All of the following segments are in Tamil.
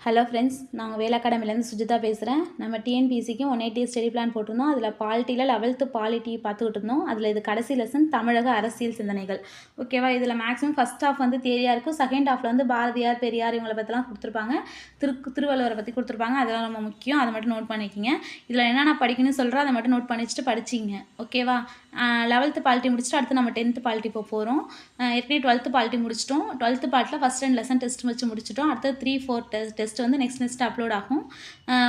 ஹலோ ஃப்ரெண்ட்ஸ், நாங்கள் வேலை அகாடமிலேருந்து சுஜிதா பேசுகிறேன். நம்ம டிஎன்பிஎஸ்சிக்கு 180 ஸ்டடி பிளான் போட்டிருந்தோம். அதில் பாலிட்டியில் 11th பாலிட்டி பார்த்துக்கிட்டு இருந்தோம். அதில் இது கடைசி லெசன் தமிழக அரசியல் சிந்தனைகள். ஓகேவா? இதில் மேக்ஸிமம் ஃபஸ்ட் ஹாஃப் வந்து தியரியாக இருக்கும். செகண்ட் ஹாஃபில் வந்து பாரதியார், பெரியார் இவங்களை பற்றிலாம் கொடுத்துருப்பாங்க. திருவள்ளுவரை பற்றி கொடுத்துருப்பாங்க. அதெல்லாம் ரொம்ப முக்கியம். அதை மட்டும் நோட் பண்ணிக்கிங்க. இதில் என்னென்ன படிக்கணும்னு சொல்கிறேன், அதை மட்டும் நோட் பண்ணி வச்சுட்டு படிச்சிங்க. ஓகேவா? 11th பாலிட்டி முடிச்சுட்டு அடுத்து நம்ம 10th பாலிட்டி போக போகிறோம். ஏற்கனவே 12th பாலிட்டி முடிச்சிட்டோம். 12th பார்ட்டில் ஃபஸ்ட் 2 லெசன் டெஸ்ட் வச்சு முடிச்சிட்டோம். அடுத்து 3-4 டெஸ்ட் வந்து நெக்ஸ்ட் அப்லோட் ஆகும்.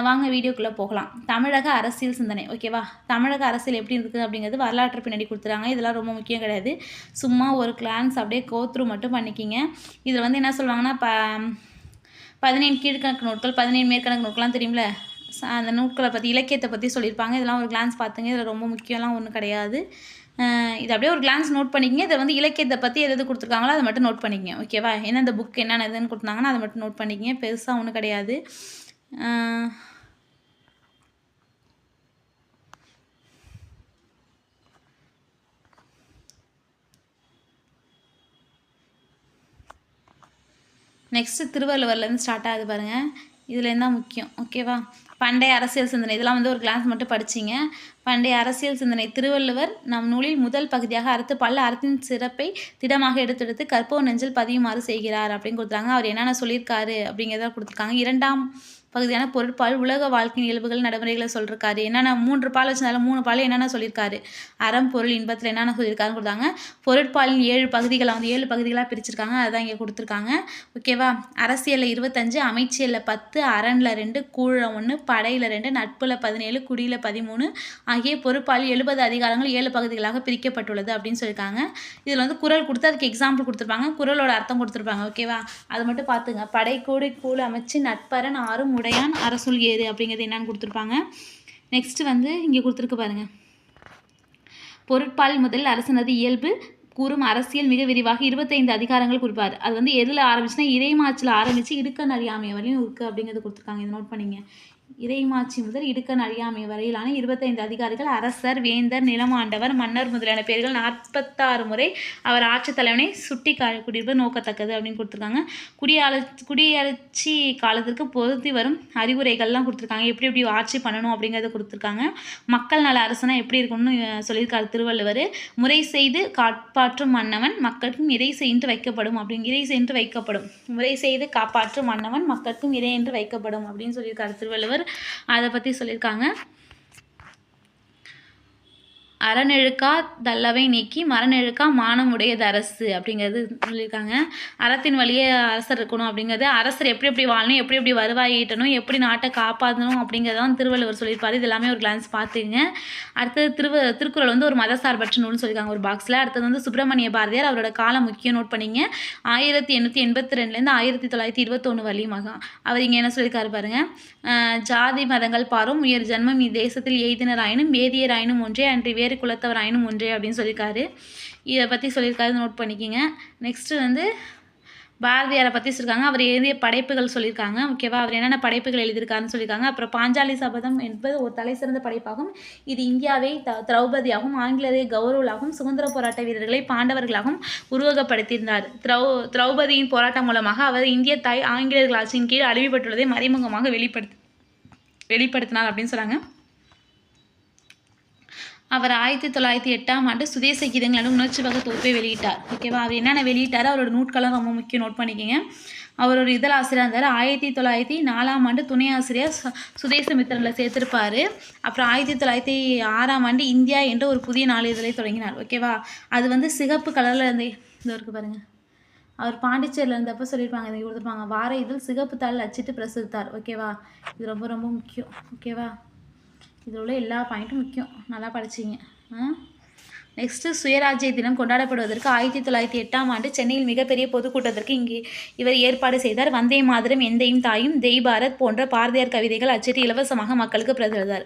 வாங்க வீடியோக்குள்ளே போகலாம். தமிழக அரசியல் சிந்தனை. ஓகேவா? தமிழக அரசியல் எப்படி இருக்குது அப்படிங்கிறது வரலாற்று பின்னாடி கொடுத்துறாங்க. இதெல்லாம் ரொம்ப முக்கியம் கிடையாது. சும்மா ஒரு கிளான்ஸ் அப்படியே கோத்ரூ மட்டும் பண்ணிக்கிங்க. இதில் வந்து என்ன சொல்லுவாங்கன்னா 17 கீழ்கணக்கு நோட்கள், 17 மேற்கணக்கு நோட்கள்லாம் தெரியும்ல, அந்த நூட்களை பற்றி, இலக்கியத்தை பற்றி சொல்லியிருப்பாங்க. இதெல்லாம் ஒரு கிளான்ஸ் பார்த்துங்க. இதில் ரொம்ப முக்கியம்லாம் ஒன்றும் கிடையாது. இது அப்படியே ஒரு கிளான்ஸ் நோட் பண்ணிக்கங்க. இதை வந்து இலக்கியத்தை பற்றி எது கொடுத்துருக்காங்களோ அதை மட்டும் நோட் பண்ணிக்கங்க. ஓகேவா? ஏன்னா இந்த புக் என்னென்ன எதுன்னு கொடுத்தாங்கன்னா அதை மட்டும் நோட் பண்ணிக்கங்க. பெருசாக ஒன்றும் கிடையாது. நெக்ஸ்ட்டு திருவள்ளுவர்லேருந்து ஸ்டார்ட் ஆகுது பாருங்கள். இதில் என்ன முக்கியம்? ஓகேவா? பண்டைய அரசியல் சிந்தனை, இதெல்லாம் வந்து ஒரு கிளாஸ் மட்டும் படிச்சிங்க. பண்டைய அரசியல் சிந்தனை. திருவள்ளுவர் நம் நூலில் முதல் பகுதியாக பல அறத்தின் சிறப்பை திடமாக எடுத்தெடுத்து கற்போர் நெஞ்சில் பதியுமாறு செய்கிறார் அப்படின்னு கொடுத்துருக்காங்க. அவர் என்னென்ன சொல்லியிருக்காரு அப்படிங்கிறத கொடுத்துருக்காங்க. 2ஆம் பகுதியான பொருட்பால் உலக வாழ்க்கையின் இயல்புகள் நடைமுறைகளை சொல்லியிருக்காரு. என்னென்ன 3 பால் வச்சதால 3 பால் என்னென்ன சொல்லியிருக்காரு, அறம் பொருள் இன்பத்தில் என்னென்ன சொல்லியிருக்காருன்னு கொடுத்தாங்க. பொருட்பாலின் 7 பகுதிகளை வந்து 7 பகுதிகளாக பிரிச்சிருக்காங்க. அதுதான் இங்கே கொடுத்துருக்காங்க. ஓகேவா? அரசியலில் 25, அமைச்சியலில் 10, அரணில் 2, கூழில் 1, படையில் 2, நட்பில் 17, குடியில் 13 ஆகிய பொருட்பாலில் 70 அதிகாரங்கள் 7 பகுதிகளாக பிரிக்கப்பட்டுள்ளது அப்படின்னு சொல்லியிருக்காங்க. இதில் வந்து குறள் கொடுத்து அதுக்கு எக்ஸாம்பிள் கொடுத்துருப்பாங்க. குறளோட அர்த்தம் கொடுத்துருப்பாங்க. ஓகேவா? அதை மட்டும் பார்த்துங்க. படை கூடி கூழ் அமைச்சு நட்பரன் ஆறும் உடையான் அரசுல் ஏறு அப்படிங்கிறது என்னன்னு கொடுத்துருப்பாங்க. நெக்ஸ்ட் வந்து இங்கே கொடுத்துருக்கு பாருங்க. பொருட்பால் முதலில் அரசனது இயல்பு கூறும் அரசியல் மிக விரிவாக 25 அதிகாரங்கள் குறிப்பார். அது வந்து எதில் ஆரம்பிச்சுன்னா இறைமாச்சில் ஆரம்பித்து இடுக்கண் அறியாமை வரையும் இருக்குது அப்படிங்கிறது கொடுத்துருக்காங்க. இதை நோட் பண்ணிங்க. இறைமாட்சி முதல் இடுக்கண் அறியாமை வரையிலான 25 அதிகாரிகள், அரசர், வேந்தர், நிலமாண்டவர், மன்னர் முதலான பெயர்கள் 46 முறை அவர் ஆட்சி தலைவனை சுட்டி காட்டியிருப்பது நோக்கத்தக்கது அப்படின்னு கொடுத்துருக்காங்க. குடியரட்சி காலத்திற்கு பொருத்தி வரும் அறிவுரைகள்லாம் கொடுத்துருக்காங்க. எப்படி எப்படி ஆட்சி பண்ணணும் அப்படிங்கிறத கொடுத்துருக்காங்க. மக்கள் நல அரசனா எப்படி இருக்கணும்னு சொல்லியிருக்காரு திருவள்ளுவர். முறை செய்து காப்பாற்றும் மன்னவன் மக்களுக்கும் இறை செய்து வைக்கப்படும் முறை செய்து காப்பாற்றும் மன்னவன் மக்களுக்கும் இறை என்று வைக்கப்படும் அப்படின்னு சொல்லியிருக்காரு திருவள்ளுவர். அதை பற்றி சொல்லியிருக்காங்க. அறநெழுக்கா தள்ளவை நீக்கி மரநெழுக்கா மானம் உடையது அரசு அப்படிங்கிறது சொல்லியிருக்காங்க. அறத்தின் வழியே அரசர் இருக்கணும் அப்படிங்கிறது, அரசர் எப்படி எப்படி வாழணும், எப்படி எப்படி வருவாய் ஈட்டணும், எப்படி நாட்டை காப்பாற்றணும் அப்படிங்கிறதான் திருவள்ளுவர் சொல்லியிருப்பார். இது எல்லாமே ஒரு கிளான்ஸ் பார்த்துங்க. அடுத்தது திருக்குறள் வந்து ஒரு மதசார்பற்ற நூல்னு சொல்லியிருக்காங்க ஒரு பாக்ஸில். அடுத்தது வந்து சுப்பிரமணிய பாரதியார், அவரோட காலம் முக்கியம் நோட் பண்ணிங்க. 1882லேருந்து 1921 வரையுமாக அவர் இங்கே என்ன சொல்லியிருக்காரு பாருங்கள். ஜாதி மதங்கள் பாரும் உயர் ஜன்மம் இத்தேசத்தில் எய்தினர் ஆயினும் வேதியர் ஆயினும் ஒன்றே அன்றி வேறு குலத்தவர் ஆயினும் ஒன்றே அப்படின்னு சொல்லியிருக்காரு. இதை பற்றி சொல்லியிருக்காரு, நோட் பண்ணிக்கிங்க. நெக்ஸ்ட்டு வந்து பாரதியாரை பற்றி சொல்லியிருக்காங்க. அவர் எழுதிய படைப்புகள் சொல்லியிருக்காங்க. ஓகேவா? அவர் என்னென்ன படைப்புகள் எழுதியிருக்காருன்னு சொல்லியிருக்காங்க. அப்புறம் பாஞ்சாலி சபதம் என்பது ஒரு தலை சிறந்த படைப்பாகும். இது இந்தியாவை திரௌபதியாகவும் ஆங்கிலேயரை கௌரவலாகவும் சுதந்திர போராட்ட வீரர்களை பாண்டவர்களாகவும் உருவகப்படுத்தியிருந்தார். திரௌபதியின் போராட்டம் மூலமாக அவர் இந்திய தாய் ஆங்கிலேயர்கள் ஆட்சியின் கீழ் அழிவுபட்டுள்ளதை மறைமுகமாக வெளிப்படுத்தினார் அப்படின்னு சொன்னாங்க. அவர் 1908ஆம் ஆண்டு சுதேச கீதங்கள் உணர்ச்சி வகை தொகுப்பை வெளியிட்டார். ஓகேவா? அவர் என்னென்ன வெளியிட்டார், அவரோட நூட்களும் ரொம்ப முக்கியம், நோட் பண்ணிக்கோங்க. அவர் ஒரு இதழாசிரியர் இருந்தார். 1904ஆம் ஆண்டு துணை ஆசிரியர் சுதேசமித்திரனில் சேர்த்திருப்பார். அப்புறம் 1906ஆம் ஆண்டு இந்தியா என்ற ஒரு புதிய நாளிதழை தொடங்கினார். ஓகேவா? அது வந்து சிகப்பு கலரில் இருந்து இது இருக்குது பாருங்கள். அவர் பாண்டிச்சேரியில் இருந்தப்போ சொல்லியிருப்பாங்க, இதை கொடுத்துருப்பாங்க. வார இதழ் சிகப்பு தாளில் அச்சிட்டு பிரசுரித்தார். ஓகேவா? இது ரொம்ப ரொம்ப முக்கியம். ஓகேவா? இதில் உள்ள எல்லா பாயிண்ட்டும் முக்கியம், நல்லா படிச்சிங்க. நெக்ஸ்ட்டு சுயராஜ்ய தினம் கொண்டாடப்படுவதற்கு 1908ஆம் ஆண்டு சென்னையில் மிகப்பெரிய பொதுக்கூட்டத்திற்கு இவர் ஏற்பாடு செய்தார். வந்தே மாதரம், எந்தையும் தாயும், தெய் பாரத் போன்ற பாரதியார் கவிதைகள் அச்சிட்டு இலவசமாக மக்களுக்கு பிரசுரித்தார்.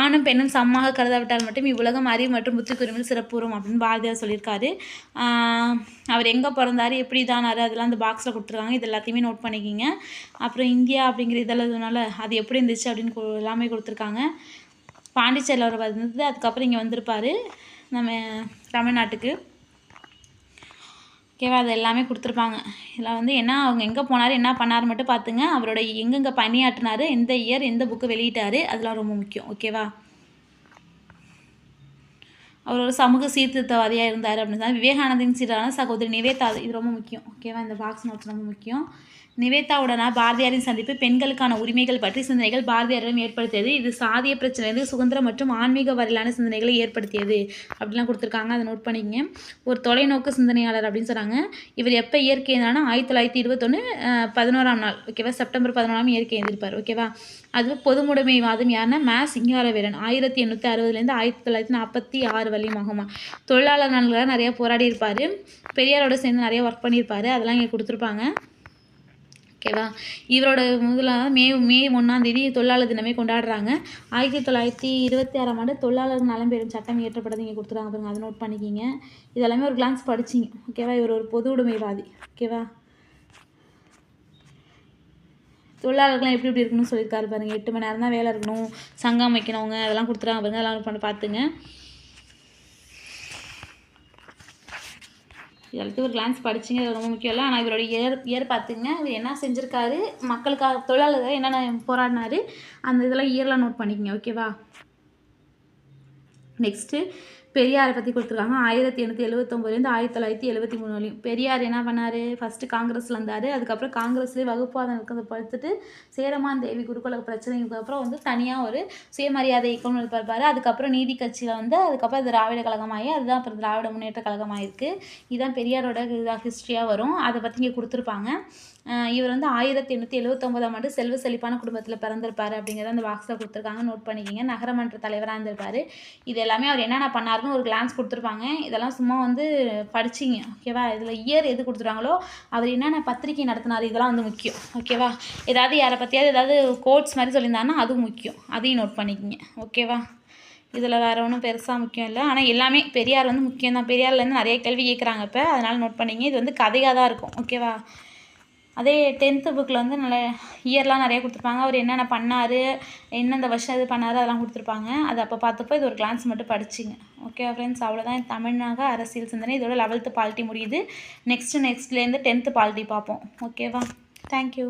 ஆணும் பெண்ணும் சமமாக கருதப்பட்டால் மட்டும் இவ்வுலகம் அறிவு மற்றும் புத்திக்குரிமையில் சிறப்புறும் அப்படின்னு பாரதியார் சொல்லியிருக்காரு. அவர் எங்கே பிறந்தார், எப்படி தானார், அதெல்லாம் அந்த பாக்ஸில் கொடுத்துருக்காங்க. இது எல்லாத்தையுமே நோட் பண்ணிக்கிங்க. அப்புறம் இந்தியா அப்படிங்கிற இதெல்லாம் அது எப்படி இருந்துச்சு அப்படின்னு எல்லாமே கொடுத்துருக்காங்க. பாண்டிச்சேரியில் அவர் வந்து அதுக்கப்புறம் இங்கே வந்திருப்பார் நம்ம தமிழ்நாட்டுக்கு. ஓகேவா? அது எல்லாமே கொடுத்துருப்பாங்க. இதில் வந்து என்ன அவங்க எங்கே போனார், என்ன பண்ணார் மட்டும் பார்த்துங்க. அவரோட எங்கெங்கே பணியாற்றினார், எந்த இயர், எந்த புக்கு வெளியிட்டார், அதெல்லாம் ரொம்ப முக்கியம். ஓகேவா? அவர் ஒரு சமூக சீர்திருத்தவாதியாக இருந்தார் அப்படின்னு தான். விவேகானந்தின் சீரான சகோதரி நிவேதா, இது ரொம்ப முக்கியம். ஓகேவா? இந்த பாக்ஸ் நோட்ஸ் ரொம்ப முக்கியம். நிவேதாவுடனா பாரதியாரின் சந்திப்பு பெண்களுக்கான உரிமைகள் பற்றி சிந்தனைகள் பாரதியாரிடம் ஏற்படுத்தியது. இது சாதிய பிரச்சனையிலிருந்து சுதந்திரம் மற்றும் ஆன்மீக வரையிலான சிந்தனைகளை ஏற்படுத்தியது அப்படிலாம் கொடுத்துருக்காங்க. அதை நோட் பண்ணிக்கங்க. ஒரு தொலைநோக்கு சிந்தனையாளர் அப்படின்னு சொன்னாங்க. இவர் எப்போ இயற்கை எழுந்தானா 1921 11ஆம் நாள். ஓகேவா? செப்டம்பர் 11ஆம் இயற்கை எழுந்திருப்பார். ஓகேவா? அது பொதுமுடைமைவாதம் யாருன்னா மா சிங்காரவேலன் 1860லேருந்து 1946 வரையும் ஆகுமா. தொழிலாளர் நலன்களாக நிறையா போராடி இருப்பார். பெரியாரோட சேர்ந்து நிறைய ஒர்க் பண்ணியிருப்பார். அதெல்லாம் இங்கே கொடுத்துருப்பாங்க. ஓகேவா? இவரோட முதலாக மே 1ஆம் தொழிலாளர் தினமே கொண்டாடுறாங்க. 1926ஆம் ஆண்டு தொழிலாளர் நலம் பெறும் சட்டம் இயற்றப்பட்டது இங்கே கொடுத்துருக்காங்க பாருங்க. அதை நோட் பண்ணிக்கிங்க. இதெல்லாமே ஒரு கிளான்ஸ் படிச்சிங்க. ஓகேவா? இவர் ஒரு பொது உடைமைவாதி. ஓகேவா? தொழிலாளர்கள்லாம் எப்படி இருக்கணும்னு சொல்லியிருக்காரு பாருங்கள். 8 மணி நேரம் தான் வேலை இருக்கணும், சங்கம் வைக்கணவங்க, அதெல்லாம் கொடுத்துருக்காங்க பாருங்க. அதெல்லாம் பார்த்துங்க. இதெல்லாத்தையும் ஒரு கிளான்ஸ் படிச்சிங்க. இது ரொம்ப முக்கியம் இல்லை. ஆனால் இவரோட இயர் பார்த்துங்க. இவர் என்ன செஞ்சுருக்காரு, மக்களுக்காக தொழிலாளர்கள் என்னென்ன போராடினார், அந்த இதெல்லாம் இயர்லாம் நோட் பண்ணிக்கங்க. ஓகேவா? நெக்ஸ்ட்டு பெரியாரை பற்றி கொடுத்துருக்காங்க. 1879லேருந்து 1973 வரையும். பெரியார் என்ன பண்ணார், ஃபஸ்ட்டு காங்கிரஸில் இருந்தார். அதுக்கப்புறம் காங்கிரஸ்லேயே வகுப்பாதம் இருக்கிறத பார்த்துட்டு சேரமான் தேவி குருகுல பிரச்சனைக்கு அப்புறம் வந்து தனியாக ஒரு சுயமரியாதை இயக்கம்னு இருப்பார். அதுக்கப்புறம் நீதி கட்சியில் வந்து அதுக்கப்புறம் திராவிட கழகமாகி அதுதான் அப்புறம் திராவிட முன்னேற்ற கழகமாகிருக்கு. இதுதான் பெரியாரோட ஹிஸ்ட்ரியாக வரும். அதை பற்றி இங்கே கொடுத்துருப்பாங்க. இவர் வந்து 1879ஆம் ஆண்டு செல்வ செழிப்பான குடும்பத்தில் பிறந்திருப்பார் அப்படிங்கிறத அந்த பாக்ஸில் கொடுத்துருக்காங்க. நோட் பண்ணிக்கிங்க. நகரமன்ற தலைவராக இருந்திருப்பார். இது எல்லாமே அவர் என்னென்ன பண்ணாருன்னு ஒரு கிளான்ஸ் கொடுத்துருப்பாங்க. இதெல்லாம் சும்மா வந்து படிச்சிங்க. ஓகேவா? இதில் இயர் எது கொடுத்துருவாங்களோ அவர் என்னென்ன பத்திரிகை நடத்தினார், இதெல்லாம் வந்து முக்கியம். ஓகேவா? ஏதாவது யாரை பற்றியாவது ஏதாவது கோட்ஸ் மாதிரி சொல்லியிருந்தாங்கன்னா அதுவும் முக்கியம். அதையும் நோட் பண்ணிக்கிங்க. ஓகேவா? இதில் வேறு ஒன்றும் பெருசாக முக்கியம் இல்லை. ஆனால் எல்லாமே பெரியார் வந்து முக்கியம் தான். பெரியார்லேருந்து நிறைய கேள்வி கேட்குறாங்க இப்போ. அதனால் நோட் பண்ணிங்க. இது வந்து கதையாக தான் இருக்கும். ஓகேவா? அதே 10th புக்கில் வந்து நல்ல இயர்லாம் நிறையா கொடுத்துருப்பாங்க. அவர் என்னென்ன பண்ணார், எந்தெந்த வருஷம் இது பண்ணார், அதெல்லாம் கொடுத்துருப்பாங்க. அது அப்போ பார்த்தப்போ இது ஒரு கிளான்ஸ் மட்டும் படிச்சிங்க. ஓகே ஃப்ரெண்ட்ஸ், அவ்வளோதான் தமிழ்நாக அரசியல் சிந்தனை. இதோட 11th பாலிட்டி முடியுது. நெக்ஸ்ட்லேருந்து 10th பாலிட்டி பார்ப்போம். ஓகேவா? தேங்க்யூ.